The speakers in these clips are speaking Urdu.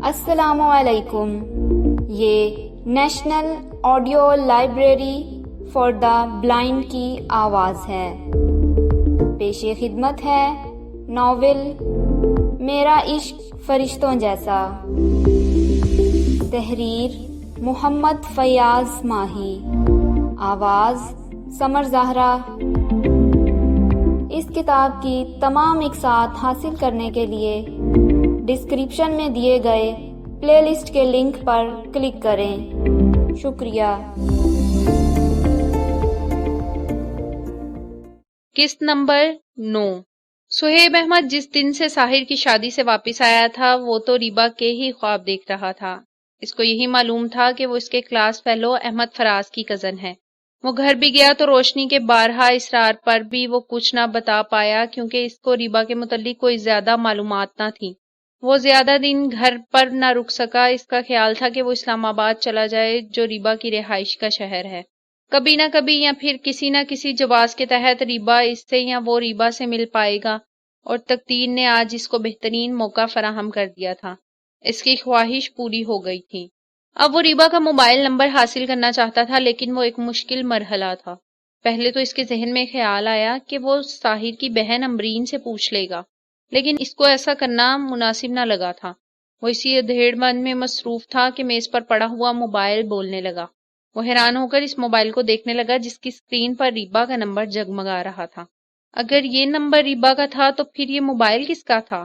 السلام علیکم. یہ national audio library for the blind کی آواز ہے. پیش خدمت ہے ناول میرا عشق فرشتوں جیسا. تحریر محمد فیاض ماہی. آواز سمر زہرا. اس کتاب کی تمام اقساط حاصل کرنے کے لیے ڈسکرپشن میں دیے گئے پلے لسٹ کے لنک پر کلک کریں. شکریہ. قسط نمبر 9. سہیب احمد جس دن سے ساحر کی شادی سے واپس آیا تھا وہ تو ریبا کے ہی خواب دیکھ رہا تھا. اس کو یہی معلوم تھا کہ وہ اس کے کلاس فیلو احمد فراز کی کزن ہے. وہ گھر بھی گیا تو روشنی کے بارہا اصرار پر بھی وہ کچھ نہ بتا پایا کیونکہ اس کو ریبا کے متعلق کوئی زیادہ معلومات نہ تھی. وہ زیادہ دن گھر پر نہ رک سکا. اس کا خیال تھا کہ وہ اسلام آباد چلا جائے جو ریبا کی رہائش کا شہر ہے. کبھی نہ کبھی یا پھر کسی نہ کسی جواز کے تحت ریبا اس سے یا وہ ریبا سے مل پائے گا اور تقدیر نے آج اس کو بہترین موقع فراہم کر دیا تھا. اس کی خواہش پوری ہو گئی تھی. اب وہ ریبا کا موبائل نمبر حاصل کرنا چاہتا تھا لیکن وہ ایک مشکل مرحلہ تھا. پہلے تو اس کے ذہن میں خیال آیا کہ وہ ساحر کی بہن امرین سے پوچھ لے گا لیکن اس کو ایسا کرنا مناسب نہ لگا تھا. وہ اسی ادھیڑ بند میں مصروف تھا کہ میز پر پڑا ہوا موبائل بولنے لگا. وہ حیران ہو کر اس موبائل کو دیکھنے لگا جس کی اسکرین پر ریبا کا نمبر جگمگا رہا تھا. اگر یہ نمبر ریبا کا تھا تو پھر یہ موبائل کس کا تھا؟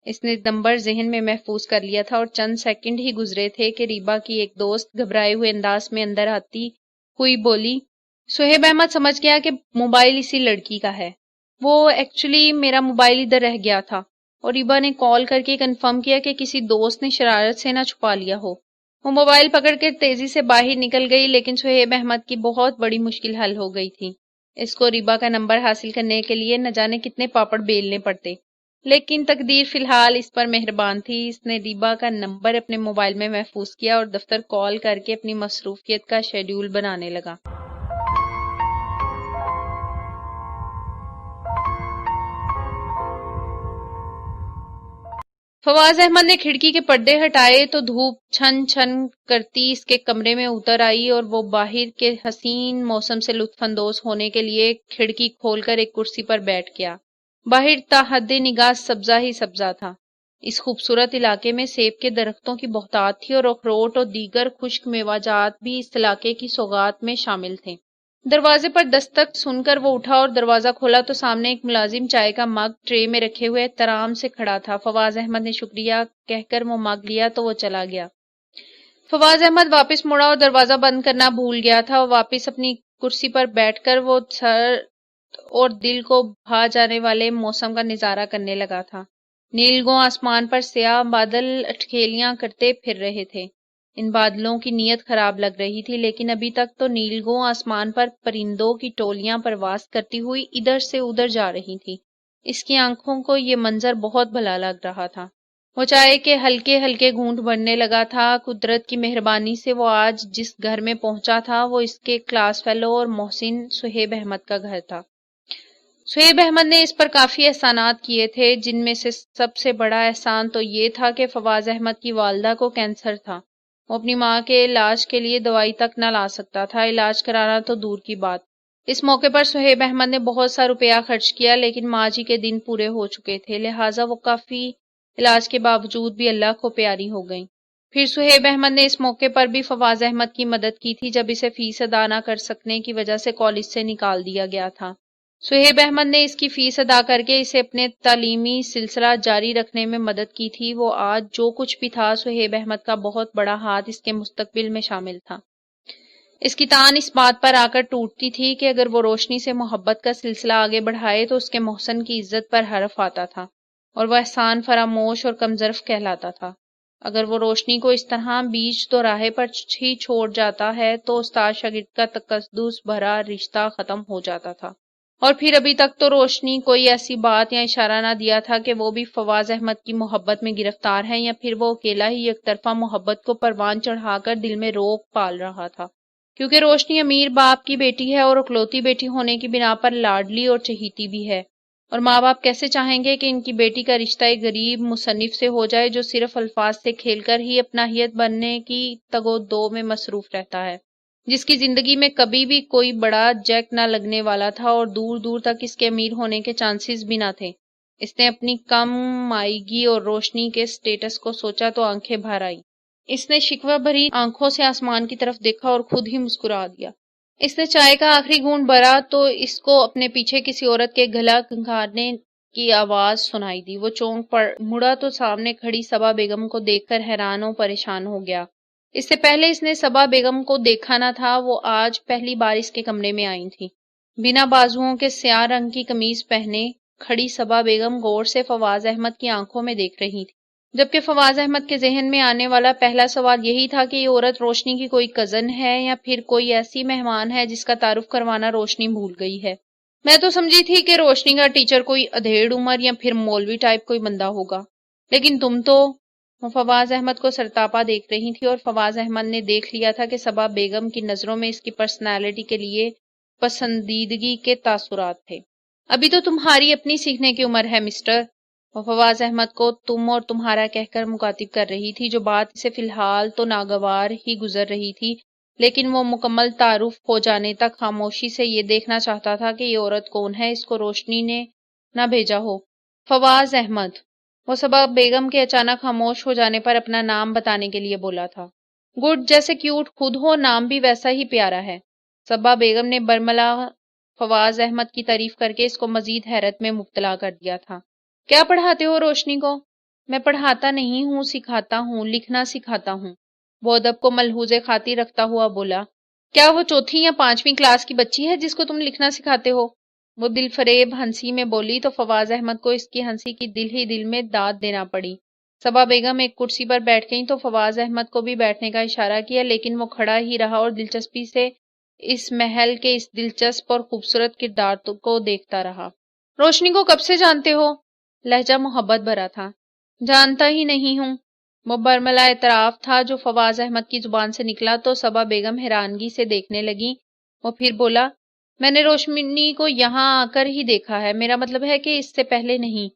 اس نے نمبر ذہن میں محفوظ کر لیا تھا اور چند سیکنڈ ہی گزرے تھے کہ ریبا کی ایک دوست گھبرائے ہوئے انداز میں اندر آتی ہوئی بولی، سہیب احمد سمجھ گیا کہ موبائل اسی لڑکی کا ہے. وہ ایکچولی میرا موبائل ادھر رہ گیا تھا. اور ریبا نے کال کر کے کنفرم کیا کہ کسی دوست نے شرارت سے نہ چھپا لیا ہو. وہ موبائل پکڑ کے تیزی سے باہر نکل گئی لیکن سہیب احمد کی بہت بڑی مشکل حل ہو گئی تھی. اس کو ریبا کا نمبر حاصل کرنے کے لیے نہ جانے کتنے پاپڑ بیلنے پڑتے لیکن تقدیر فی الحال اس پر مہربان تھی. اس نے ریبا کا نمبر اپنے موبائل میں محفوظ کیا اور دفتر کال کر کے اپنی مصروفیت کا شیڈول بنانے لگا. فواز احمد نے کھڑکی کے پردے ہٹائے تو دھوپ چھن چھن کرتی اس کے کمرے میں اتر آئی اور وہ باہر کے حسین موسم سے لطف اندوز ہونے کے لیے کھڑکی کھول کر ایک کرسی پر بیٹھ گیا. باہر تا حد نگاہ سبزہ ہی سبزہ تھا. اس خوبصورت علاقے میں سیب کے درختوں کی بہتات تھی اور اخروٹ اور دیگر خشک میوہ جات بھی اس علاقے کی سوغات میں شامل تھے. دروازے پر دستک سن کر وہ اٹھا اور دروازہ کھولا تو سامنے ایک ملازم چائے کا مگ ٹرے میں رکھے ہوئے احترام سے کھڑا تھا. فواز احمد نے شکریہ کہہ کر وہ مگ لیا تو وہ چلا گیا. فواز احمد واپس مڑا اور دروازہ بند کرنا بھول گیا تھا. واپس اپنی کرسی پر بیٹھ کر وہ سر اور دل کو بھا جانے والے موسم کا نظارہ کرنے لگا تھا. نیلگوں آسمان پر سیاہ بادل اٹکھیلیاں کرتے پھر رہے تھے. ان بادلوں کی نیت خراب لگ رہی تھی لیکن ابھی تک تو نیلگوں آسمان پر پرندوں کی ٹولیاں پرواز کرتی ہوئی ادھر سے ادھر جا رہی تھی. اس کی آنکھوں کو یہ منظر بہت بھلا لگ رہا تھا. وہ چائے کے ہلکے ہلکے گھونٹ بڑھنے لگا تھا. قدرت کی مہربانی سے وہ آج جس گھر میں پہنچا تھا وہ اس کے کلاس فیلو اور محسن سہیب احمد کا گھر تھا. سہیب احمد نے اس پر کافی احسانات کیے تھے جن میں سے سب سے بڑا احسان تو یہ تھا کہ فواز احمد کی والدہ کو کینسر تھا. وہ اپنی ماں کے علاج کے لیے دوائی تک نہ لا سکتا تھا. علاج کرانا تو دور کی بات. اس موقع پر سہیب احمد نے بہت سا روپیہ خرچ کیا لیکن ماں جی کے دن پورے ہو چکے تھے لہٰذا وہ کافی علاج کے باوجود بھی اللہ کو پیاری ہو گئیں. پھر سہیب احمد نے اس موقع پر بھی فواز احمد کی مدد کی تھی جب اسے فیس ادا نہ کر سکنے کی وجہ سے کالج سے نکال دیا گیا تھا. سہیب احمد نے اس کی فیس ادا کر کے اسے اپنے تعلیمی سلسلہ جاری رکھنے میں مدد کی تھی. وہ آج جو کچھ بھی تھا سہیب احمد کا بہت بڑا ہاتھ اس کے مستقبل میں شامل تھا. اس کی تان اس بات پر آ کر ٹوٹتی تھی کہ اگر وہ روشنی سے محبت کا سلسلہ آگے بڑھائے تو اس کے محسن کی عزت پر حرف آتا تھا اور وہ احسان فراموش اور کمظرف کہلاتا تھا. اگر وہ روشنی کو اس طرح بیچ دو راہے پر ہی چھوڑ جاتا ہے تو استاد شاگرد کا تقدس بھرا رشتہ ختم ہو جاتا تھا. اور پھر ابھی تک تو روشنی کوئی ایسی بات یا اشارہ نہ دیا تھا کہ وہ بھی فواز احمد کی محبت میں گرفتار ہے یا پھر وہ اکیلا ہی یک طرفہ محبت کو پروان چڑھا کر دل میں روک پال رہا تھا. کیونکہ روشنی امیر باپ کی بیٹی ہے اور اکلوتی بیٹی ہونے کی بنا پر لاڈلی اور چہیتی بھی ہے. اور ماں باپ کیسے چاہیں گے کہ ان کی بیٹی کا رشتہ ایک غریب مصنف سے ہو جائے جو صرف الفاظ سے کھیل کر ہی اپناہیت بننے کی تگ و دو میں مصروف رہتا ہے، جس کی زندگی میں کبھی بھی کوئی بڑا جیک نہ لگنے والا تھا اور دور دور تک اس کے امیر ہونے کے چانسز بھی نہ تھے۔ اس نے اپنی کم مائیگی اور روشنی کے سٹیٹس کو سوچا تو آنکھیں بھر آئیں۔ اس نے شکوہ بھری آنکھوں سے آسمان کی طرف دیکھا اور خود ہی مسکرا دیا۔ اس نے چائے کا آخری گھونٹ بھرا تو اس کو اپنے پیچھے کسی عورت کے گلا کھنکھارنے کی آواز سنائی دی۔ وہ چونک مڑا تو سامنے کھڑی صبا بیگم کو دیکھ کر حیران و پریشان ہو گیا۔ اس سے پہلے اس نے صبا بیگم کو دیکھا نہ تھا، وہ آج پہلی بار اس کے کمرے میں آئی تھی۔ بنا بازوؤں کے سیاہ رنگ کی قمیض پہنے کھڑی صبا بیگم غور سے فواز احمد کی آنکھوں میں دیکھ رہی تھی، جبکہ فواز احمد کے ذہن میں آنے والا پہلا سوال یہی تھا کہ یہ عورت روشنی کی کوئی کزن ہے یا پھر کوئی ایسی مہمان ہے جس کا تعارف کروانا روشنی بھول گئی ہے۔ میں تو سمجھی تھی کہ روشنی کا ٹیچر کوئی ادھیڑ عمر یا پھر مولوی ٹائپ کوئی بندہ ہوگا، لیکن تم تو… وہ فواز احمد کو سرتاپا دیکھ رہی تھی اور فواز احمد نے دیکھ لیا تھا کہ صبا بیگم کی نظروں میں اس کی پرسنالٹی کے لیے پسندیدگی کے تاثرات تھے۔ ابھی تو تمہاری اپنی سیکھنے کی عمر ہے مسٹر۔ وہ فواز احمد کو تم اور تمہارا کہہ کر مخاطب کر رہی تھی، جو بات اسے فی الحال تو ناگوار ہی گزر رہی تھی، لیکن وہ مکمل تعارف ہو جانے تک خاموشی سے یہ دیکھنا چاہتا تھا کہ یہ عورت کون ہے، اس کو روشنی نے نہ بھیجا ہو۔ فواز احمد، وہ صبا بیگم کے اچانک خاموش ہو جانے پر اپنا نام بتانے کے لیے بولا تھا۔ گڈ، جیسے کیوٹ خود ہو، نام بھی ویسا ہی پیارا ہے۔ صبا بیگم نے برملا فواز احمد کی تعریف کر کے اس کو مزید حیرت میں مبتلا کر دیا تھا۔ کیا پڑھاتے ہو روشنی کو؟ میں پڑھاتا نہیں ہوں، سکھاتا ہوں، لکھنا سکھاتا ہوں، وہ ادب کو ملحوظ خاطر رکھتا ہوا بولا۔ کیا وہ چوتھی یا پانچویں کلاس کی بچی ہے جس کو تم لکھنا سکھاتے ہو؟ وہ دل فریب ہنسی میں بولی تو فواز احمد کو اس کی ہنسی کی دل ہی دل میں داد دینا پڑی۔ صبا بیگم ایک کرسی پر بیٹھ گئیں تو فواز احمد کو بھی بیٹھنے کا اشارہ کیا، لیکن وہ کھڑا ہی رہا اور دلچسپی سے اس محل کے اس دلچسپ اور خوبصورت کردار کو دیکھتا رہا۔ روشنی کو کب سے جانتے ہو؟ لہجہ محبت بھرا تھا۔ جانتا ہی نہیں ہوں، وہ برملا اعتراف تھا جو فواز احمد کی زبان سے نکلا تو صبا بیگم حیرانگی سے دیکھنے لگی۔ وہ پھر بولا، میں نے روشنی کو یہاں آ کر ہی دیکھا ہے، میرا مطلب ہے کہ اس سے پہلے نہیں۔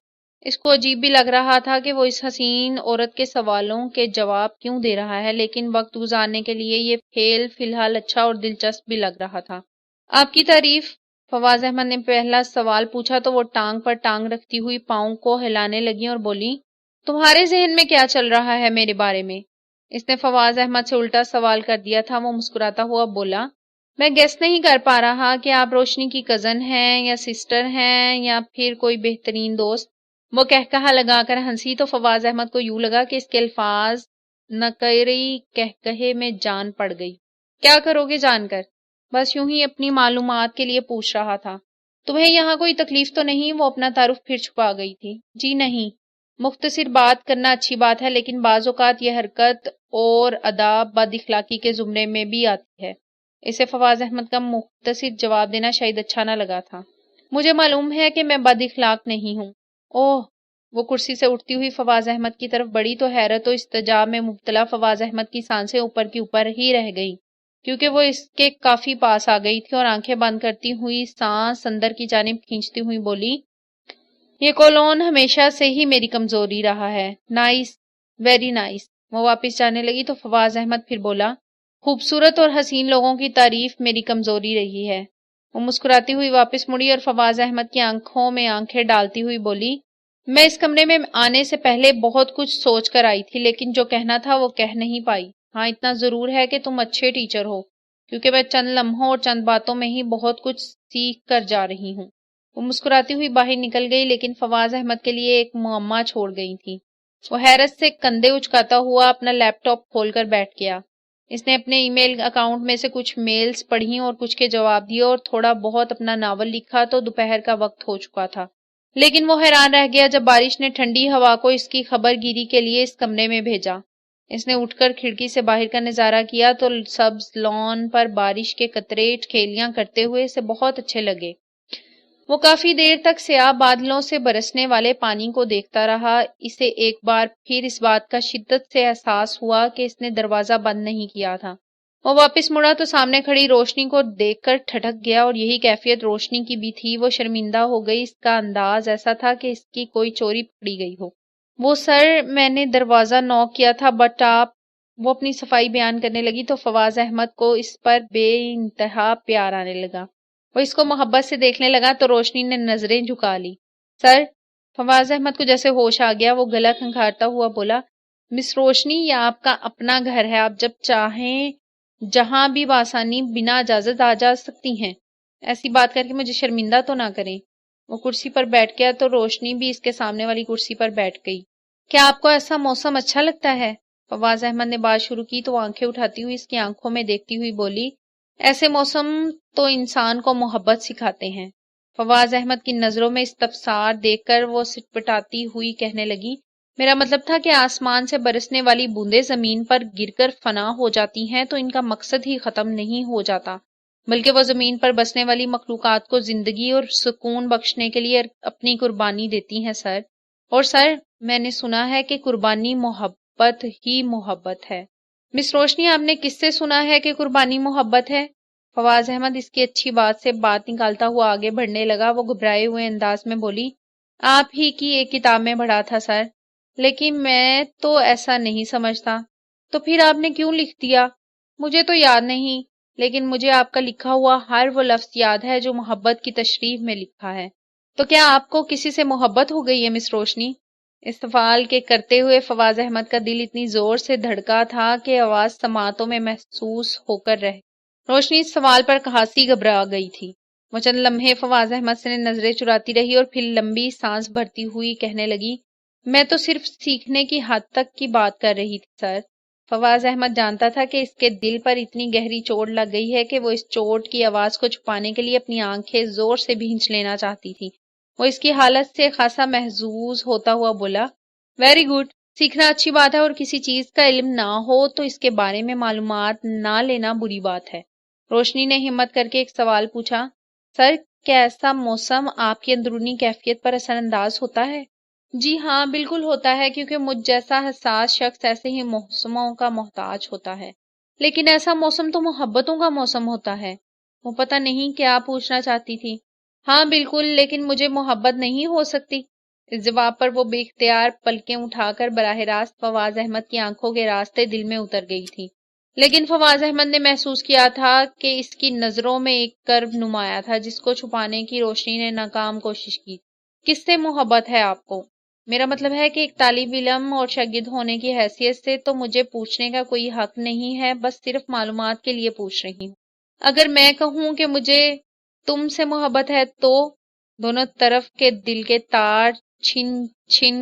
اس کو عجیب بھی لگ رہا تھا کہ وہ اس حسین عورت کے سوالوں کے جواب کیوں دے رہا ہے، لیکن وقت گزارنے کے لیے یہ کھیل فی الحال اچھا اور دلچسپ بھی لگ رہا تھا۔ آپ کی تعریف؟ فواز احمد نے پہلا سوال پوچھا تو وہ ٹانگ پر ٹانگ رکھتی ہوئی پاؤں کو ہلانے لگی اور بولی، تمہارے ذہن میں کیا چل رہا ہے میرے بارے میں؟ اس نے فواز احمد سے الٹا سوال کر دیا تھا۔ وہ مسکراتا ہوا بولا، میں گیس نہیں کر پا رہا کہ آپ روشنی کی کزن ہیں یا سسٹر ہیں یا پھر کوئی بہترین دوست۔ وہ کہکہا لگا کر ہنسی تو فواز احمد کو یوں لگا کہ اس کے الفاظ نکری کہکہے میں جان پڑ گئی۔ کیا کرو گے جان کر؟ بس یوں ہی اپنی معلومات کے لیے پوچھ رہا تھا۔ تمہیں یہاں کوئی تکلیف تو نہیں؟ وہ اپنا تعارف پھر چھپا گئی تھی۔ جی نہیں، مختصر بات کرنا اچھی بات ہے، لیکن بعض اوقات یہ حرکت اور ادا بد اخلاقی کے زمرے میں بھی آتی ہے۔ اسے فواز احمد کا مختصر جواب دینا شاید اچھا نہ لگا تھا۔ مجھے معلوم ہے کہ میں بد اخلاق نہیں ہوں۔ اوہ! وہ کرسی سے اٹھتی ہوئی فواز احمد کی طرف بڑھی تو حیرت و استعجاب میں مبتلا فواز احمد کی سانسیں اوپر کی اوپر ہی رہ گئی، کیونکہ وہ اس کے کافی پاس آ گئی تھی اور آنکھیں بند کرتی ہوئی سانس اندر کی جانب کھینچتی ہوئی بولی، یہ کولون ہمیشہ سے ہی میری کمزوری رہا ہے۔ Nice, very nice. وہ واپس جانے لگی تو فواز احمد پھر بولا، خوبصورت اور حسین لوگوں کی تعریف میری کمزوری رہی ہے۔ وہ مسکراتی ہوئی واپس مڑی اور فواز احمد کی آنکھوں میں آنکھیں ڈالتی ہوئی بولی، میں اس کمرے میں آنے سے پہلے بہت کچھ سوچ کر آئی تھی، لیکن جو کہنا تھا وہ کہہ نہیں پائی۔ ہاں، اتنا ضرور ہے کہ تم اچھے ٹیچر ہو، کیونکہ میں چند لمحوں اور چند باتوں میں ہی بہت کچھ سیکھ کر جا رہی ہوں۔ وہ مسکراتی ہوئی باہر نکل گئی، لیکن فواز احمد کے لیے ایک معمہ چھوڑ گئی تھی۔ وہ حیرت سے کندھے اچکاتا ہوا اپنا لیپ ٹاپ کھول کر بیٹھ گیا۔ اس نے اپنے ای میل اکاؤنٹ میں سے کچھ میلز پڑھی اور کچھ کے جواب دیے اور تھوڑا بہت اپنا ناول لکھا تو دوپہر کا وقت ہو چکا تھا، لیکن وہ حیران رہ گیا جب بارش نے ٹھنڈی ہوا کو اس کی خبر گیری کے لیے اس کمرے میں بھیجا۔ اس نے اٹھ کر کھڑکی سے باہر کا نظارہ کیا تو سبز لان پر بارش کے قطرے ٹھیلیاں کرتے ہوئے اسے بہت اچھے لگے۔ وہ کافی دیر تک سیاہ بادلوں سے برسنے والے پانی کو دیکھتا رہا۔ اسے ایک بار پھر اس بات کا شدت سے احساس ہوا کہ اس نے دروازہ بند نہیں کیا تھا۔ وہ واپس مڑا تو سامنے کھڑی روشنی کو دیکھ کر ٹھٹک گیا، اور یہی کیفیت روشنی کی بھی تھی۔ وہ شرمندہ ہو گئی، اس کا انداز ایسا تھا کہ اس کی کوئی چوری پکڑی گئی ہو۔ وہ سر، میں نے دروازہ نوک کیا تھا بٹ آپ، وہ اپنی صفائی بیان کرنے لگی تو فواز احمد کو اس پر بے انتہا پیار آنے لگا۔ وہ اس کو محبت سے دیکھنے لگا تو روشنی نے نظریں جھکا لی۔ سر، فواز احمد کو جیسے ہوش آ گیا، وہ گلا کھنکھارتا ہوا بولا، مس روشنی، یہ آپ کا اپنا گھر ہے، آپ جب چاہیں جہاں بھی بآسانی بنا اجازت آ جا سکتی ہیں۔ ایسی بات کر کے مجھے شرمندہ تو نہ کریں۔ وہ کرسی پر بیٹھ گیا تو روشنی بھی اس کے سامنے والی کرسی پر بیٹھ گئی۔ کیا آپ کو ایسا موسم اچھا لگتا ہے؟ فواز احمد نے بات شروع کی تو آنکھیں اٹھاتی ہوئی اس کی آنکھوں میں دیکھتی ہوئی بولی، ایسے موسم تو انسان کو محبت سکھاتے ہیں۔ فواز احمد کی نظروں میں استفسار دیکھ کر وہ سٹپٹاتی ہوئی کہنے لگی، میرا مطلب تھا کہ آسمان سے برسنے والی بوندیں زمین پر گر کر فنا ہو جاتی ہیں تو ان کا مقصد ہی ختم نہیں ہو جاتا، بلکہ وہ زمین پر بسنے والی مخلوقات کو زندگی اور سکون بخشنے کے لیے اپنی قربانی دیتی ہیں سر۔ اور سر، میں نے سنا ہے کہ قربانی محبت ہی محبت ہے۔ مس روشنی، آپ نے کس سے سنا ہے کہ قربانی محبت ہے؟ فواز احمد اس کی اچھی بات سے بات نکالتا ہوا آگے بڑھنے لگا۔ وہ گھبرائے ہوئے انداز میں بولی، آپ ہی کی ایک کتاب میں پڑھا تھا سر، لیکن میں تو ایسا نہیں سمجھتا۔ تو پھر آپ نے کیوں لکھ دیا؟ مجھے تو یاد نہیں، لیکن مجھے آپ کا لکھا ہوا ہر وہ لفظ یاد ہے جو محبت کی تشریح میں لکھا ہے۔ تو کیا آپ کو کسی سے محبت ہو گئی ہے مس روشنی؟ اس سوال کے کرتے ہوئے فواز احمد کا دل اتنی زور سے دھڑکا تھا کہ آواز سماعتوں میں محسوس ہو کر رہ۔ روشنی اس سوال پر خاصی گھبرا گئی تھی۔ وہ چند لمحے فواز احمد سے نظریں چراتی رہی اور پھر لمبی سانس بھرتی ہوئی کہنے لگی، میں تو صرف سیکھنے کی حد تک کی بات کر رہی تھی سر۔ فواز احمد جانتا تھا کہ اس کے دل پر اتنی گہری چوٹ لگ گئی ہے کہ وہ اس چوٹ کی آواز کو چھپانے کے لیے اپنی آنکھیں زور سے بھینچ لینا چاہتی تھی۔ وہ اس کی حالت سے خاصا محظوظ ہوتا ہوا بولا، ویری گڈ، سیکھنا اچھی بات ہے، اور کسی چیز کا علم نہ ہو تو اس کے بارے میں معلومات نہ لینا بری بات ہے۔ روشنی نے ہمت کر کے ایک سوال پوچھا، سر، کیا ایسا موسم آپ کی اندرونی کیفیت پر اثر انداز ہوتا ہے؟ جی ہاں، بالکل ہوتا ہے، کیونکہ مجھ جیسا حساس شخص ایسے ہی موسموں کا محتاج ہوتا ہے۔ لیکن ایسا موسم تو محبتوں کا موسم ہوتا ہے۔ وہ پتہ نہیں کیا پوچھنا چاہتی تھی۔ ہاں بالکل، لیکن مجھے محبت نہیں ہو سکتی۔ اس جواب پر وہ بے اختیار پلکیں اٹھا کر براہ راست فواز احمد کی آنکھوں کے راستے دل میں اتر گئی تھی۔ لیکن فواز احمد نے محسوس کیا تھا کہ اس کی نظروں میں ایک کرب نمایاں تھا جس کو چھپانے کی روشنی نے ناکام کوشش کی۔ کس سے محبت ہے آپ کو؟ میرا مطلب ہے کہ ایک طالب علم اور شاگرد ہونے کی حیثیت سے تو مجھے پوچھنے کا کوئی حق نہیں ہے، بس صرف معلومات کے لیے پوچھ رہی ہوں۔ اگر میں کہوں کہ مجھے تم سے محبت ہے تو؟ دونوں طرف کے دل کے تار چھن چھن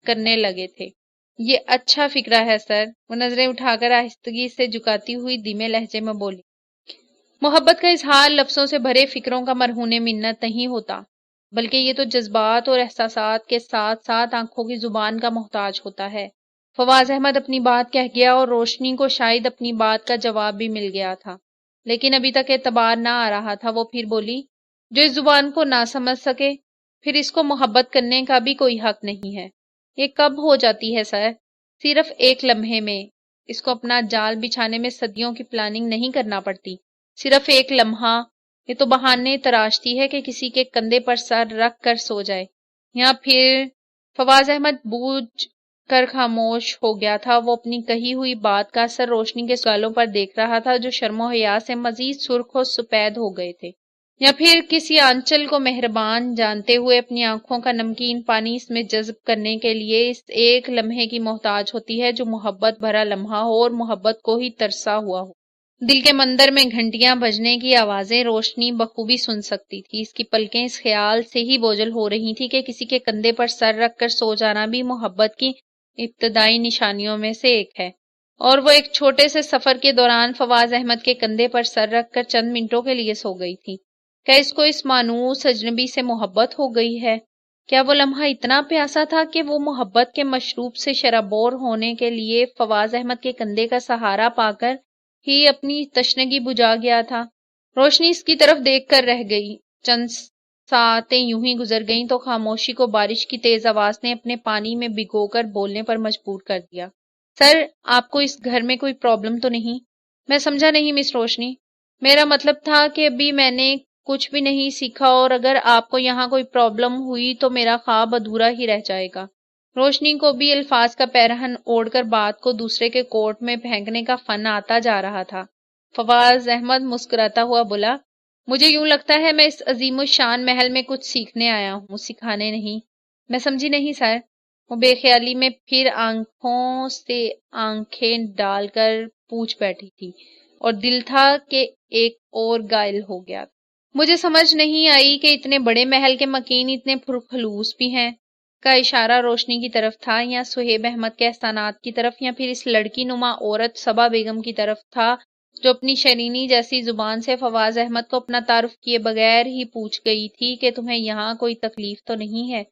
کرنے لگے تھے۔ یہ اچھا فکرہ ہے سر۔ وہ نظریں اٹھا کر آہستگی سے جھکاتی ہوئی دھیمے لہجے میں بولی، محبت کا اظہار لفظوں سے بھرے فکروں کا مرہون منت نہیں ہوتا، بلکہ یہ تو جذبات اور احساسات کے ساتھ ساتھ آنکھوں کی زبان کا محتاج ہوتا ہے۔ فواز احمد اپنی بات کہہ گیا اور روشنی کو شاید اپنی بات کا جواب بھی مل گیا تھا، لیکن ابھی تک اعتبار نہ آ رہا تھا۔ وہ پھر بولی، جو اس زبان کو نہ سمجھ سکے پھر اس کو محبت کرنے کا بھی کوئی حق نہیں ہے۔ یہ کب ہو جاتی ہے سر؟ صرف ایک لمحے میں۔ اس کو اپنا جال بچھانے میں صدیوں کی پلاننگ نہیں کرنا پڑتی، صرف ایک لمحہ۔ یہ تو بہانے تراشتی ہے کہ کسی کے کندھے پر سر رکھ کر سو جائے، یا پھر… فواز احمد بوجھ کر خاموش ہو گیا تھا۔ وہ اپنی کہی ہوئی بات کا اثر روشنی کے سوالوں پر دیکھ رہا تھا جو شرم و حیا سے مزید سرخ و سپید ہو گئے تھے، یا پھر کسی آنچل کو مہربان جانتے ہوئے اپنی آنکھوں کا نمکین پانی اس میں جذب کرنے کے لیے اس ایک لمحے کی محتاج ہوتی ہے جو محبت بھرا لمحہ ہو اور محبت کو ہی ترسا ہوا ہو۔ دل کے مندر میں گھنٹیاں بجنے کی آوازیں روشنی بخوبی سن سکتی تھی۔ اس کی پلکیں اس خیال سے ہی بوجھل ہو رہی تھی کہ کسی کے کندھے پر سر رکھ کر سو جانا بھی محبت کی ابتدائی نشانیوں میں سے ایک ہے، اور وہ ایک چھوٹے سے سفر کے دوران فواز احمد کے کندھے پر سر رکھ کر چند منٹوں کے لیے سو گئی تھی۔ کیا اس کو اس مانوس اجنبی سے محبت ہو گئی ہے؟ کیا وہ لمحہ اتنا پیاسا تھا کہ وہ محبت کے مشروب سے شرابور ہونے کے لیے فواز احمد کے کندھے کا سہارا پا کر ہی اپنی تشنگی بجھا گیا تھا؟ روشنی اس کی طرف دیکھ کر رہ گئی۔ چند ساعتیں یوں ہی گزر گئیں تو خاموشی کو بارش کی تیز آواز نے اپنے پانی میں بھگو کر بولنے پر مجبور کر دیا۔ سر، آپ کو اس گھر میں کوئی پرابلم تو نہیں؟ میں سمجھا نہیں مس روشنی. میرا مطلب تھا کہ ابھی میں نے کچھ بھی نہیں سیکھا اور اگر آپ کو یہاں کوئی پرابلم ہوئی تو میرا خواب ادھورا ہی رہ جائے گا. روشنی کو بھی الفاظ کا پیرہن اوڑھ کر بات کو دوسرے کے کورٹ میں پھینکنے کا فن آتا جا رہا تھا. فواز احمد مسکراتا ہوا بولا، مجھے یوں لگتا ہے میں اس عظیم الشان محل میں کچھ سیکھنے آیا ہوں، سکھانے نہیں. میں سمجھی نہیں سر. وہ بے خیالی میں پھر آنکھوں سے آنکھیں ڈال کر پوچھ بیٹھی تھی اور دل تھا کہ ایک اور گائل ہو گیا. مجھے سمجھ نہیں آئی کہ اتنے بڑے محل کے مکین اتنے پرخلوص بھی ہیں. کا اشارہ روشنی کی طرف تھا یا سہیب احمد کے احسانات کی طرف یا پھر اس لڑکی نما عورت صبا بیگم کی طرف تھا جو اپنی شرینی جیسی زبان سے فواز احمد کو اپنا تعارف کیے بغیر ہی پوچھ گئی تھی کہ تمہیں یہاں کوئی تکلیف تو نہیں ہے.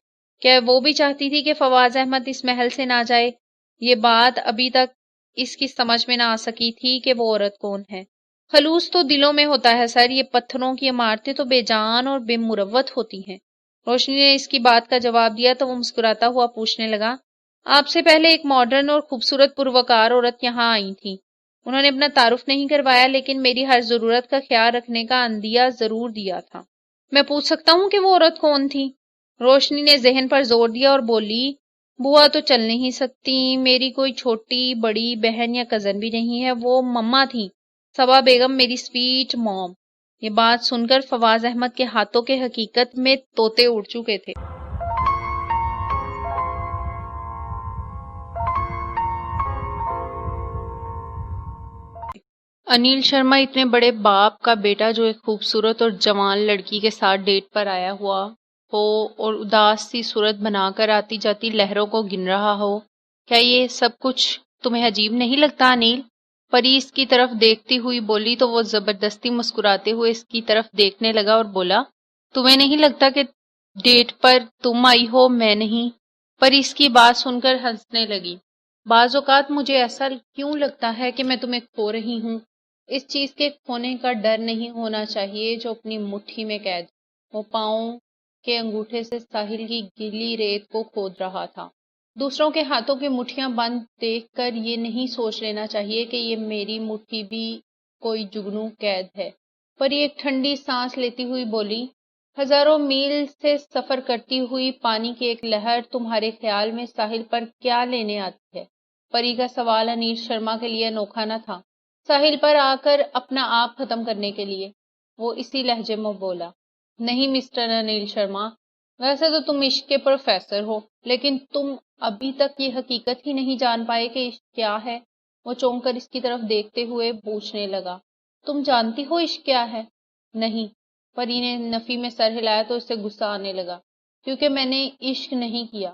کیا وہ بھی چاہتی تھی کہ فواز احمد اس محل سے نہ جائے؟ یہ بات ابھی تک اس کی سمجھ میں نہ آ سکی تھی کہ وہ عورت کون ہے. خلوص تو دلوں میں ہوتا ہے سر، یہ پتھروں کی عمارتیں تو بے جان اور بے مروت ہوتی ہیں. روشنی نے اس کی بات کا جواب دیا تو وہ مسکراتا ہوا پوچھنے لگا، آپ سے پہلے ایک ماڈرن اور خوبصورت پروکار عورت یہاں آئی تھی. انہوں نے اپنا تعارف نہیں کروایا لیکن میری ہر ضرورت کا خیال رکھنے کا عندیہ ضرور دیا تھا. میں پوچھ سکتا ہوں کہ وہ عورت کون تھی؟ روشنی نے ذہن پر زور دیا اور بولی، بوا تو چل نہیں سکتی، میری کوئی چھوٹی بڑی بہن یا کزن بھی نہیں ہے، وہ مما تھی، صبا بیگم، میری سویٹ موم. یہ بات سن کر فواز احمد کے ہاتھوں کے حقیقت میں طوطے اڑ چکے تھے. انیل شرما اتنے بڑے باپ کا بیٹا جو ایک خوبصورت اور جوان لڑکی کے ساتھ ڈیٹ پر آیا ہوا ہو اور اداس سی صورت بنا کر آتی جاتی لہروں کو گن رہا ہو، کیا یہ سب کچھ تمہیں عجیب نہیں لگتا انیل؟ پری اس کی طرف دیکھتی ہوئی بولی تو وہ زبردستی مسکراتے ہوئے اس کی طرف دیکھنے لگا اور بولا، تمہیں نہیں لگتا کہ ڈیٹ پر تم آئی ہو، میں نہیں؟ پری اس کی بات سن کر ہنسنے لگی. بعض اوقات مجھے ایسا کیوں لگتا ہے کہ میں تمہیں کھو رہی ہوں. اس چیز کے کھونے کا ڈر نہیں ہونا چاہیے جو اپنی مٹھی میں قید. وہ پاؤں کے انگوٹھے سے ساحل کی گیلی ریت کو کھود رہا تھا. دوسروں کے ہاتھوں کی مٹھیاں بند دیکھ کر یہ نہیں سوچ لینا چاہیے کہ یہ میری مٹھی بھی کوئی جگنو قید ہے. پر یہ ایک ٹھنڈی سانس لیتی ہوئی بولی، ہزاروں میل سے سفر کرتی ہوئی پانی کی ایک لہر تمہارے خیال میں ساحل پر کیا لینے آتی ہے؟ پری کا سوال انیل شرما کے لیے انوکھا نہ تھا. ساحل پر آ کر اپنا آپ ختم کرنے کے لیے. وہ اسی لہجے میں بولا، نہیں مسٹر انیل شرما، ویسے تو تم عشق کے پروفیسر ہو لیکن تم ابھی تک یہ حقیقت ہی نہیں جان پائے کہ عشق کیا ہے. وہ چونک کر اس کی طرف دیکھتے ہوئے پوچھنے لگا، تم جانتی ہو عشق کیا ہے؟ نہیں. پری نے نفی میں سر ہلایا تو اسے غصہ آنے لگا، کیونکہ میں نے عشق نہیں کیا.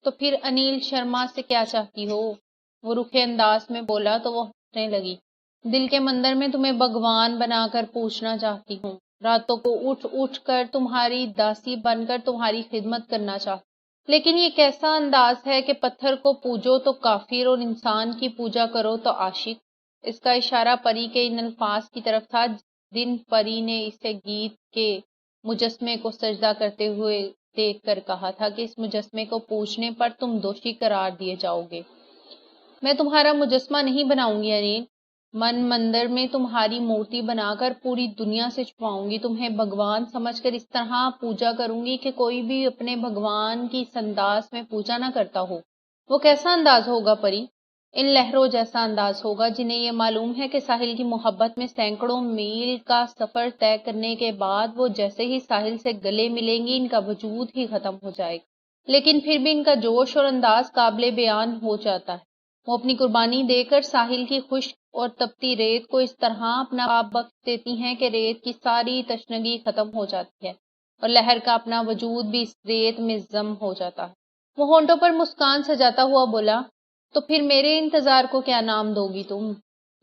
تو پھر انیل شرما سے کیا چاہتی ہو؟ وہ رکھے انداز میں بولا تو وہ ہنسنے لگی. دل کے مندر میں تمہیں بھگوان بنا کر پوچھنا چاہتی ہوں. راتوں کو اٹھ اٹھ کر تمہاری داسی بن کر تمہاری خدمت کرنا چاہتی. لیکن یہ کیسا انداز ہے کہ پتھر کو پوجو تو کافر اور انسان کی پوجا کرو تو عاشق. اس کا اشارہ پری کے ان الفاظ کی طرف تھا جن پری نے اسے گیت کے مجسمے کو سجدہ کرتے ہوئے دیکھ کر کہا تھا کہ اس مجسمے کو پوجنے پر تم دوشی قرار دیے جاؤ گے. میں تمہارا مجسمہ نہیں بناؤں گی انیل، من مندر میں تمہاری مورتی بنا کر پوری دنیا سے چھپاؤں گی. تمہیں بھگوان سمجھ کر اس طرح پوجا کروں گی کہ کوئی بھی اپنے بھگوان کی اس انداز میں پوجا نہ کرتا ہو. وہ کیسا انداز ہوگا پری؟ ان لہروں جیسا انداز ہوگا جنہیں یہ معلوم ہے کہ ساحل کی محبت میں سینکڑوں میل کا سفر طے کرنے کے بعد وہ جیسے ہی ساحل سے گلے ملیں گی ان کا وجود ہی ختم ہو جائے گا، لیکن پھر بھی ان کا جوش اور انداز قابل بیان ہو جاتا ہے. وہ اپنی قربانی دے کر ساحل کی خشک اور تپتی ریت کو اس طرح اپنا آپ بخش دیتی ہیں کہ ریت کی ساری تشنگی ختم ہو جاتی ہے اور لہر کا اپنا وجود بھی اس ریت میں ضم ہو جاتا ہے. وہ ہونٹوں پر مسکان سجاتا ہوا بولا، تو پھر میرے انتظار کو کیا نام دو گی تم؟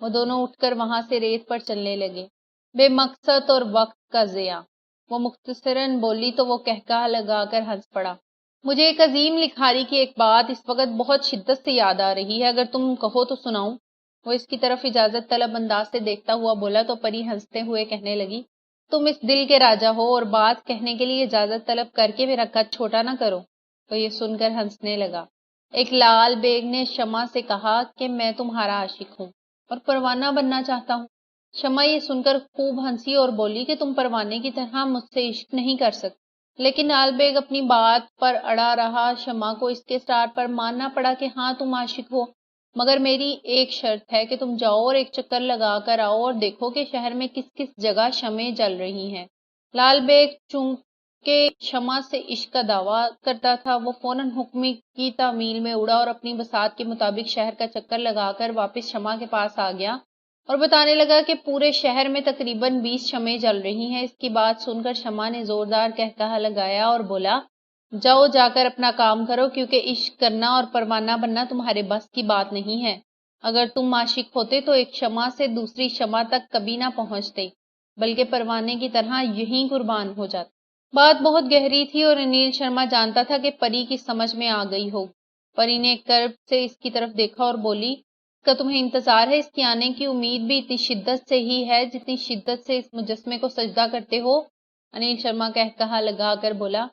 وہ دونوں اٹھ کر وہاں سے ریت پر چلنے لگے. بے مقصد اور وقت کا ضیاع. وہ مختصراً بولی تو وہ قہقہہ لگا کر ہنس پڑا. مجھے ایک عظیم لکھاری کی ایک بات اس وقت بہت شدت سے یاد آ رہی ہے، اگر تم کہو تو سناؤں؟ وہ اس کی طرف اجازت طلب انداز سے دیکھتا ہوا بولا تو پری ہنستے ہوئے کہنے لگی، تم اس دل کے راجا ہو اور بات کہنے کے لیے اجازت طلب کر کے میرا قد چھوٹا نہ کرو. تو یہ سن کر ہنسنے لگا. ایک لال بیگ نے شمع سے کہا کہ میں تمہارا عاشق ہوں. اور پروانہ بننا چاہتا ہوں۔ شمع یہ سن کر خوب ہنسی اور بولی کہ تم پروانے کی طرح مجھ سے عشق نہیں کر سکتے۔ لیکن نال بیگ اپنی بات پر اڑا رہا۔ شمع کو اس کے اصرار پر ماننا پڑا کہ ہاں تم عاشق ہو، مگر میری ایک شرط ہے کہ تم جاؤ اور ایک چکر لگا کر آؤ اور دیکھو کہ شہر میں کس کس جگہ شمعیں جل رہی ہیں۔ لال بیگ چونکہ شمع سے عشق کا دعویٰ کرتا تھا، وہ فوراً حکم کی تعمیل میں اڑا اور اپنی بساط کے مطابق شہر کا چکر لگا کر واپس شمع کے پاس آ گیا اور بتانے لگا کہ پورے شہر میں تقریباً 20 شمعیں جل رہی ہیں۔ اس کی بات سن کر شمع نے زوردار قہقہہ لگایا اور بولا، جاؤ جا کر اپنا کام کرو، کیونکہ عشق کرنا اور پروانہ بننا تمہارے بس کی بات نہیں ہے۔ اگر تم عاشق ہوتے تو ایک شمع سے دوسری شمع تک کبھی نہ پہنچتے، بلکہ پروانے کی طرح یہیں قربان ہو جاتے۔ بات بہت گہری تھی اور انیل شرما جانتا تھا کہ پری کی سمجھ میں آ گئی ہوگی۔ پری نے کرب سے اس کی طرف دیکھا اور بولی، اس کا تمہیں انتظار ہے؟ اس کے آنے کی امید بھی اتنی شدت سے ہی ہے جتنی شدت سے اس مجسمے کو سجدہ کرتے ہو؟ انیل شرما قہقہہ لگا کر بولا،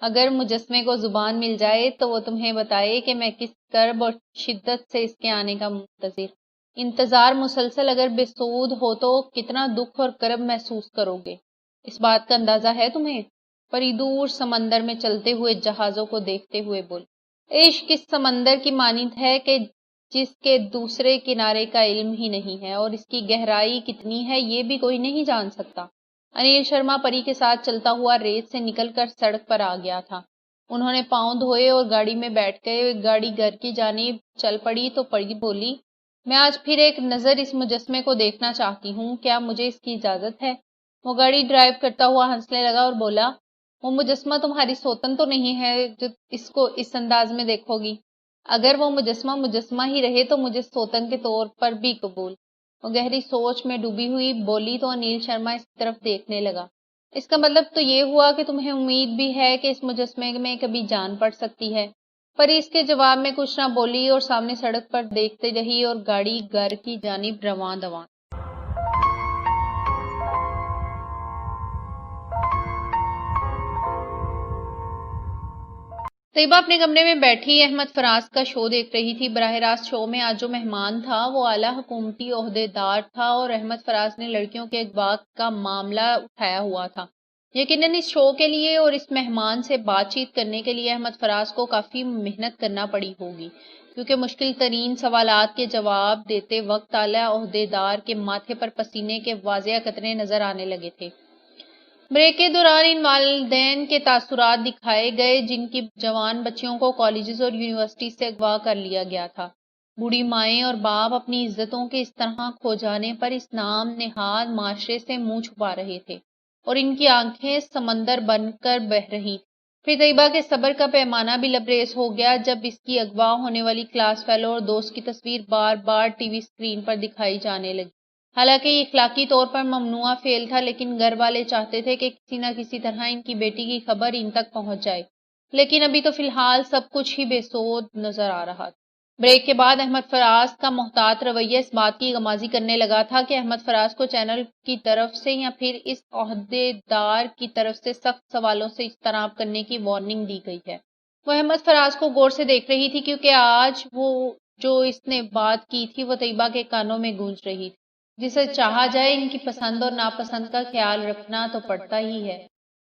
اگر مجسمے کو زبان مل جائے تو وہ تمہیں بتائے کہ میں کس کرب اور شدت سے اس کے آنے کا منتظر۔ انتظار مسلسل اگر بے سود ہو تو کتنا دکھ اور کرب محسوس کرو گے، اس بات کا اندازہ ہے تمہیں؟ پری دور سمندر میں چلتے ہوئے جہازوں کو دیکھتے ہوئے بولی، عشق اس سمندر کی مانند ہے کہ جس کے دوسرے کنارے کا علم ہی نہیں ہے، اور اس کی گہرائی کتنی ہے یہ بھی کوئی نہیں جان سکتا۔ انیل شرما پری کے ساتھ چلتا ہوا ریت سے نکل کر سڑک پر آ گیا تھا۔ انہوں نے پاؤں دھوئے اور گاڑی میں بیٹھ گئے۔ گاڑی گھر کی جانب چل پڑی تو پری بولی، میں آج پھر ایک نظر اس مجسمے کو دیکھنا چاہتی ہوں، کیا مجھے اس کی اجازت ہے؟ وہ گاڑی ڈرائیو کرتا ہوا ہنسنے لگا اور بولا، وہ مجسمہ تمہاری سوتن تو نہیں ہے جو اس کو اس انداز میں دیکھو گی؟ اگر وہ مجسمہ مجسمہ ہی رہے تو مجھے سوتن کے طور پر بھی قبول۔ وہ گہری سوچ میں ڈوبی ہوئی بولی تو انیل شرما اس کی طرف دیکھنے لگا، اس کا مطلب تو یہ ہوا کہ تمہیں امید بھی ہے کہ اس مجسمے میں کبھی جان پڑ سکتی ہے؟ پری اس کے جواب میں کچھ نہ بولی اور سامنے سڑک پر دیکھتے رہی اور گاڑی گھر کی جانب رواں دواں۔ طیبہ اپنے کمرے میں بیٹھی احمد فراز کا شو دیکھ رہی تھی۔ براہ راست شو میں آج جو مہمان تھا وہ اعلیٰ حکومتی عہدے دار تھا اور احمد فراز نے لڑکیوں کے اغوا کا معاملہ اٹھایا ہوا تھا۔ یقیناً اس شو کے لیے اور اس مہمان سے بات چیت کرنے کے لیے احمد فراز کو کافی محنت کرنا پڑی ہوگی، کیونکہ مشکل ترین سوالات کے جواب دیتے وقت اعلیٰ عہدے دار کے ماتھے پر پسینے کے واضح قطرے نظر آنے لگے تھے۔ بریک کے دوران ان والدین کے تاثرات دکھائے گئے جن کی جوان بچیوں کو کالجز اور یونیورسٹی سے اغوا کر لیا گیا تھا۔ بوڑھی مائیں اور باپ اپنی عزتوں کے اس طرح کھو جانے پر اس نام نہاد معاشرے سے منہ چھپا رہے تھے اور ان کی آنکھیں سمندر بن کر بہہ رہی۔ پھر طیبہ کے صبر کا پیمانہ بھی لبریز ہو گیا جب اس کی اغوا ہونے والی کلاس فیلو اور دوست کی تصویر بار بار ٹی وی اسکرین پر دکھائی جانے لگی۔ حالانکہ یہ اخلاقی طور پر ممنوع فعل تھا، لیکن گھر والے چاہتے تھے کہ کسی نہ کسی طرح ان کی بیٹی کی خبر ان تک پہنچ جائے، لیکن ابھی تو فی الحال سب کچھ ہی بے سود نظر آ رہا تھا۔ بریک کے بعد احمد فراز کا محتاط رویہ اس بات کی غمازی کرنے لگا تھا کہ احمد فراز کو چینل کی طرف سے یا پھر اس عہدے دار کی طرف سے سخت سوالوں سے اجتناب کرنے کی وارننگ دی گئی ہے۔ وہ احمد فراز کو غور سے دیکھ رہی تھی کیونکہ آج وہ جو اس نے بات کی تھی وہ طیبہ کے کانوں میں گونج رہی تھی۔ جسے چاہا جائے ان کی پسند اور ناپسند کا خیال رکھنا تو پڑتا ہی ہے۔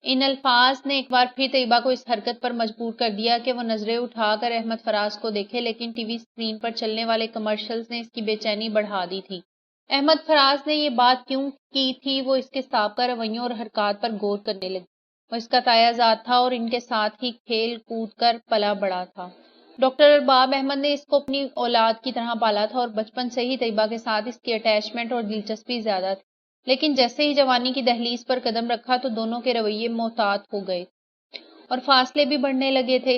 ان الفاظ نے ایک بار پھر طیبہ کو اس حرکت پر مجبور کر دیا کہ وہ نظریں اٹھا کر احمد فراز کو دیکھے، لیکن ٹی وی اسکرین پر چلنے والے کمرشلز نے اس کی بے چینی بڑھا دی تھی۔ احمد فراز نے یہ بات کیوں کی تھی؟ وہ اس کے سابقہ رویوں اور حرکات پر غور کرنے لگی۔ وہ اس کا تایا ذات تھا اور ان کے ساتھ ہی کھیل کود کر پلا بڑا تھا۔ ڈاکٹر ارباب احمد نے اس کو اپنی اولاد کی طرح پالا تھا اور بچپن سے ہی طیبہ کے ساتھ اس کی اٹیچمنٹ اور دلچسپی زیادہ تھی، لیکن جیسے ہی جوانی کی دہلیز پر قدم رکھا تو دونوں کے رویے محتاط ہو گئے اور فاصلے بھی بڑھنے لگے تھے۔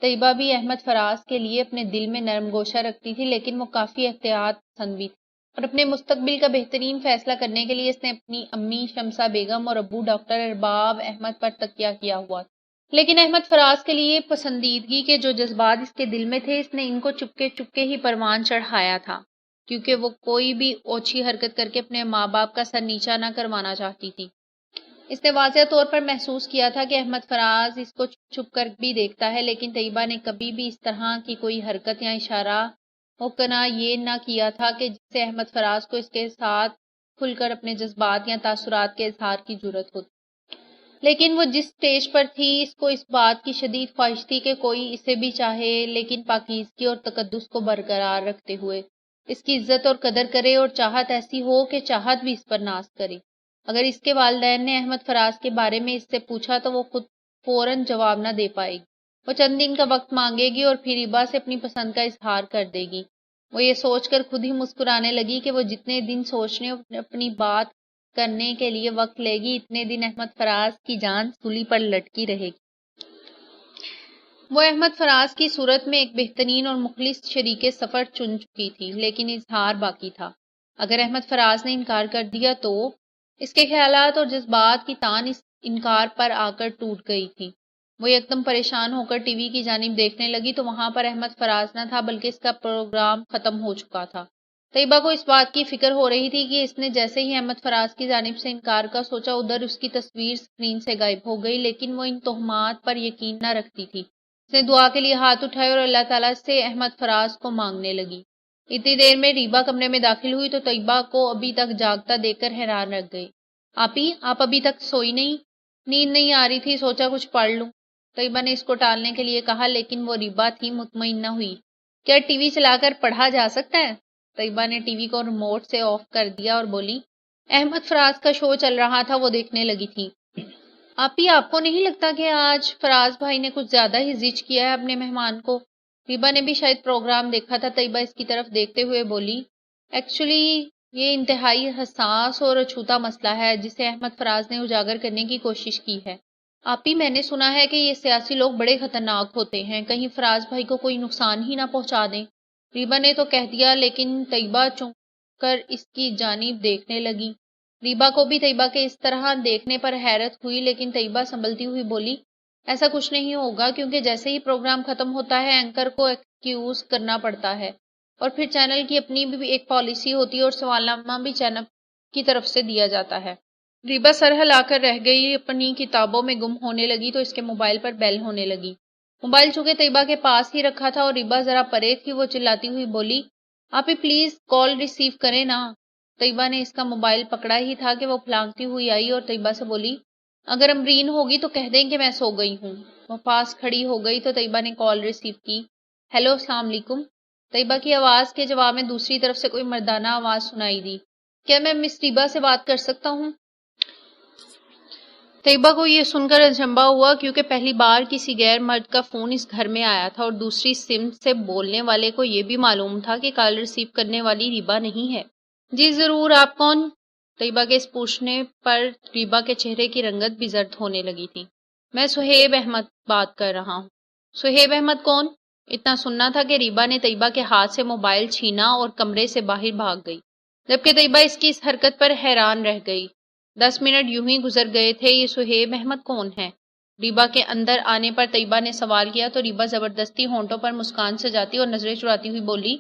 طیبہ بھی احمد فراز کے لیے اپنے دل میں نرم گوشہ رکھتی تھی، لیکن وہ کافی احتیاط پسند بھی تھی اور اپنے مستقبل کا بہترین فیصلہ کرنے کے لیے اس نے اپنی امی شمسہ بیگم اور ابو ڈاکٹر ارباب احمد پر تکیہ کیا ہوا تھا۔ لیکن احمد فراز کے لیے پسندیدگی کے جو جذبات اس کے دل میں تھے اس نے ان کو چپکے چپکے ہی پروان چڑھایا تھا، کیونکہ وہ کوئی بھی اوچھی حرکت کر کے اپنے ماں باپ کا سر نیچا نہ کروانا چاہتی تھی۔ اس نے واضح طور پر محسوس کیا تھا کہ احمد فراز اس کو چھپ چھپ کر بھی دیکھتا ہے، لیکن طیبہ نے کبھی بھی اس طرح کی کوئی حرکت یا اشارہ موقنا یہ نہ کیا تھا کہ جس سے احمد فراز کو اس کے ساتھ کھل کر اپنے جذبات یا تاثرات کے اظہار کی جرت ہوتی. لیکن وہ جس سٹیج پر تھی اس کو اس بات کی شدید خواہش تھی کہ کوئی اسے بھی چاہے لیکن پاکیزگی اور تقدس کو برقرار رکھتے ہوئے اس کی عزت اور قدر کرے اور چاہت ایسی ہو کہ چاہت بھی اس پر ناز کرے. اگر اس کے والدین نے احمد فراز کے بارے میں اس سے پوچھا تو وہ خود فوراً جواب نہ دے پائے گی. وہ چند دن کا وقت مانگے گی اور پھر ہبا سے اپنی پسند کا اظہار کر دے گی. وہ یہ سوچ کر خود ہی مسکرانے لگی کہ وہ جتنے دن سوچنے اور اپنی بات کرنے کے لیے وقت لے گی اتنے دن احمد فراز کی جان سولی پر لٹکی رہے گی. وہ احمد فراز کی صورت میں ایک بہترین اور مخلص شریک سفر چن چکی تھی لیکن اظہار باقی تھا. اگر احمد فراز نے انکار کر دیا تو اس کے خیالات اور جذبات کی تان اس انکار پر آ کر ٹوٹ گئی تھی. وہ یکدم پریشان ہو کر ٹی وی کی جانب دیکھنے لگی تو وہاں پر احمد فراز نہ تھا بلکہ اس کا پروگرام ختم ہو چکا تھا. طیبہ کو اس بات کی فکر ہو رہی تھی کہ اس نے جیسے ہی احمد فراز کی جانب سے انکار کا سوچا ادھر اس کی تصویر اسکرین سے غائب ہو گئی. لیکن وہ ان تہمات پر یقین نہ رکھتی تھی. اس نے دعا کے لیے ہاتھ اٹھائے اور اللہ تعالیٰ سے احمد فراز کو مانگنے لگی. اتنی دیر میں ریبا کمرے میں داخل ہوئی تو طیبہ کو ابھی تک جاگتا دیکھ کر حیران رہ گئی. آپی آپ ابھی تک سوئی نہیں؟ نیند نہیں آ رہی تھی سوچا کچھ پڑھ لوں. طیبہ نے اس کو ٹالنے کے لیے کہا لیکن وہ ریبا تھی مطمئن نہ ہوئی. کیا ٹی وی چلا کر پڑھا جا سکتا ہے؟ طیبہ نے ٹی وی کو ریموٹ سے آف کر دیا اور بولی. احمد فراز کا شو چل رہا تھا وہ دیکھنے لگی تھی. آپی آپ کو نہیں لگتا کہ آج فراز بھائی نے کچھ زیادہ ہی زج کیا ہے اپنے مہمان کو؟ ریبا نے بھی شاید پروگرام دیکھا تھا. طیبہ اس کی طرف دیکھتے ہوئے بولی ایکچولی یہ انتہائی حساس اور اچھوتا مسئلہ ہے جسے احمد فراز نے اجاگر کرنے کی کوشش کی ہے. آپی میں نے سنا ہے کہ یہ سیاسی لوگ بڑے خطرناک ہوتے ہیں کہیں فراز بھائی کو کوئی نقصان ہی نہ پہنچا دیں. ریبا نے تو کہہ دیا لیکن طیبہ چونک کر اس کی جانب دیکھنے لگی. ریبا کو بھی طیبہ کے اس طرح دیکھنے پر حیرت ہوئی لیکن طیبہ سنبھلتی ہوئی بولی ایسا کچھ نہیں ہوگا کیونکہ جیسے ہی پروگرام ختم ہوتا ہے اینکر کو ایکسکیوز کرنا پڑتا ہے اور پھر چینل کی اپنی بھی ایک پالیسی ہوتی ہے اور سوالنامہ بھی چینل کی طرف سے دیا جاتا ہے. ریبا سر ہلا کر رہ گئی. اپنی کتابوں میں گم ہونے لگی تو اس کے موبائل پر بیل ہونے لگی. موبائل چونکہ طیبہ کے پاس ہی رکھا تھا اور ریبا ذرا پرے تھی وہ چلاتی ہوئی بولی آپ ہی پلیز کال ریسیو کریں نا. طیبہ نے اس کا موبائل پکڑا ہی تھا کہ وہ پھلانگتی ہوئی آئی اور طیبہ سے بولی اگر امرین ہوگی تو کہہ دیں کہ میں سو گئی ہوں. وہ پاس کھڑی ہو گئی تو طیبہ نے کال ریسیو کی. ہیلو السلام علیکم. طیبہ کی آواز کے جواب میں دوسری طرف سے کوئی مردانہ آواز سنائی دی. کیا میں مس ریبا سے بات کر سکتا ہوں؟ طیبہ کو یہ سن کر اچنبھا ہوا کیونکہ پہلی بار کسی غیر مرد کا فون اس گھر میں آیا تھا اور دوسری سمت سے بولنے والے کو یہ بھی معلوم تھا کہ کال ریسیو کرنے والی ریبا نہیں ہے. جی ضرور آپ کون؟ طیبہ کے اس پوچھنے پر ریبا کے چہرے کی رنگت بھی زرد ہونے لگی تھی. میں سہیب احمد بات کر رہا ہوں. سہیب احمد کون؟ اتنا سننا تھا کہ ریبا نے طیبہ کے ہاتھ سے موبائل چھینا اور کمرے سے باہر بھاگ گئی جبکہ طیبہ اس کی اس حرکت پر حیران رہ گئی. 10 منٹ یوں ہی گزر گئے تھے. یہ سہیب احمد کون ہے؟ ریبا کے اندر آنے پر طیبہ نے سوال کیا تو ریبا زبردستی ہونٹوں پر مسکان سجاتی اور نظریں چراتی ہوئی بولی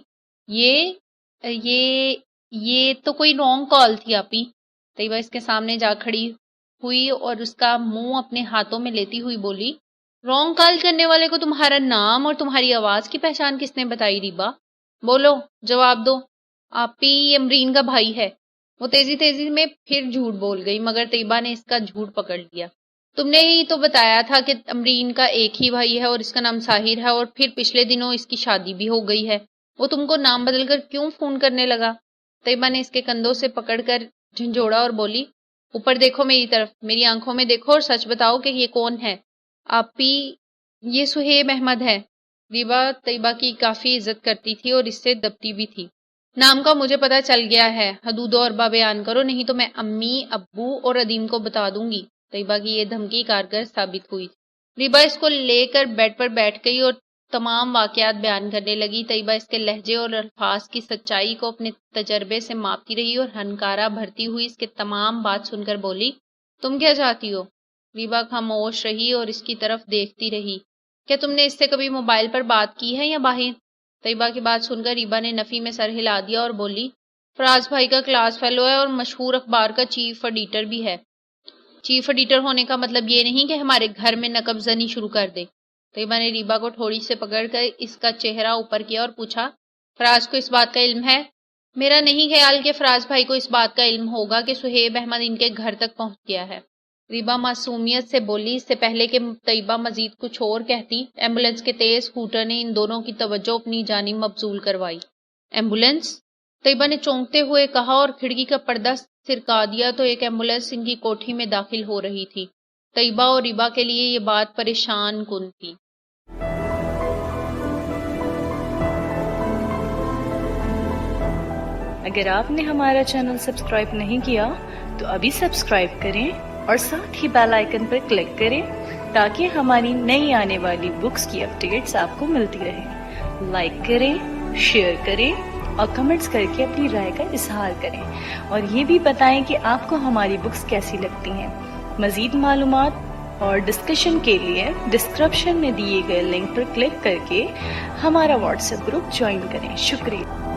یہ تو کوئی رانگ کال تھی آپی. طیبہ اس کے سامنے جا کھڑی ہوئی اور اس کا منہ اپنے ہاتھوں میں لیتی ہوئی بولی رانگ کال کرنے والے کو تمہارا نام اور تمہاری آواز کی پہچان کس نے بتائی؟ ریبا بولو جواب دو. آپی یہ امرین کا بھائی ہے. وہ تیزی میں پھر جھوٹ بول گئی مگر طیبہ نے اس کا جھوٹ پکڑ لیا. تم نے ہی تو بتایا تھا کہ امرین کا ایک ہی بھائی ہے اور اس کا نام ساحر ہے اور پھر پچھلے دنوں اس کی شادی بھی ہو گئی ہے. وہ تم کو نام بدل کر کیوں فون کرنے لگا؟ طیبہ نے اس کے کندھوں سے پکڑ کر جھنجھوڑا اور بولی اوپر دیکھو میری طرف, میری آنکھوں میں دیکھو اور سچ بتاؤ کہ یہ کون ہے. آپی یہ سہیب احمد ہے. ریبا طیبہ کی کافی عزت کرتی تھی اور اس سے دبتی بھی تھی. نام کا مجھے پتا چل گیا ہے. حدود اور با بیان کرو نہیں تو میں امی ابو اور ادیم کو بتا دوں گی. طیبہ کی یہ دھمکی کارگر ثابت ہوئی. ریبا اس کو لے کر بیڈ پر بیٹھ گئی اور تمام واقعات بیان کرنے لگی. طیبہ اس کے لہجے اور الفاظ کی سچائی کو اپنے تجربے سے ماپتی رہی اور ہنکارا بھرتی ہوئی اس کے تمام بات سن کر بولی تم کیا چاہتی ہو؟ ریبا خاموش رہی اور اس کی طرف دیکھتی رہی. کیا تم نے اس سے کبھی موبائل پر بات کی ہے یا باہر؟ طیبہ کی بات سن کر ریبا نے نفی میں سر ہلا دیا اور بولی فراز بھائی کا کلاس فیلو ہے اور مشہور اخبار کا چیف ایڈیٹر بھی ہے. چیف ایڈیٹر ہونے کا مطلب یہ نہیں کہ ہمارے گھر میں نقب زنی شروع کر دے. طیبہ نے ریبا کو تھوڑی سے پکڑ کر اس کا چہرہ اوپر کیا اور پوچھا فراز کو اس بات کا علم ہے؟ میرا نہیں خیال کہ فراز بھائی کو اس بات کا علم ہوگا کہ سہیب احمد ان کے گھر تک پہنچ گیا ہے۔ ریبا معصومیت سے بولی۔ اس سے پہلے کہ طیبہ مزید کچھ اور کہتی، ایمبولینس کے تیز ہوٹر نے ان دونوں کی توجہ اپنی جانب مبذول کروائی۔ ایمبولینس؟ طیبہ نے چونکتے ہوئے کہا اور کھڑکی کا پردہ سرکا دیا تو ایک ایمبولینس ان کی کوٹھی میں داخل ہو رہی تھی۔ طیبہ اور ریبا کے لیے یہ بات پریشان کن تھی۔ اگر آپ نے ہمارا چینل سبسکرائب نہیں کیا تو ابھی سبسکرائب کریں اور ساتھ ہی بیل آئیکن پر کلک کریں تاکہ ہماری نئی آنے والی بکس کی اپڈیٹس آپ کو ملتی رہیں۔ لائک کریں، شیئر کریں اور کمنٹس کر کے اپنی رائے کا اظہار کریں، اور یہ بھی بتائیں کہ آپ کو ہماری بکس کیسی لگتی ہیں۔ مزید معلومات اور ڈسکشن کے لیے ڈسکرپشن میں دیے گئے لنک پر کلک کر کے ہمارا واٹس ایپ گروپ جوائن کریں۔ شکریہ۔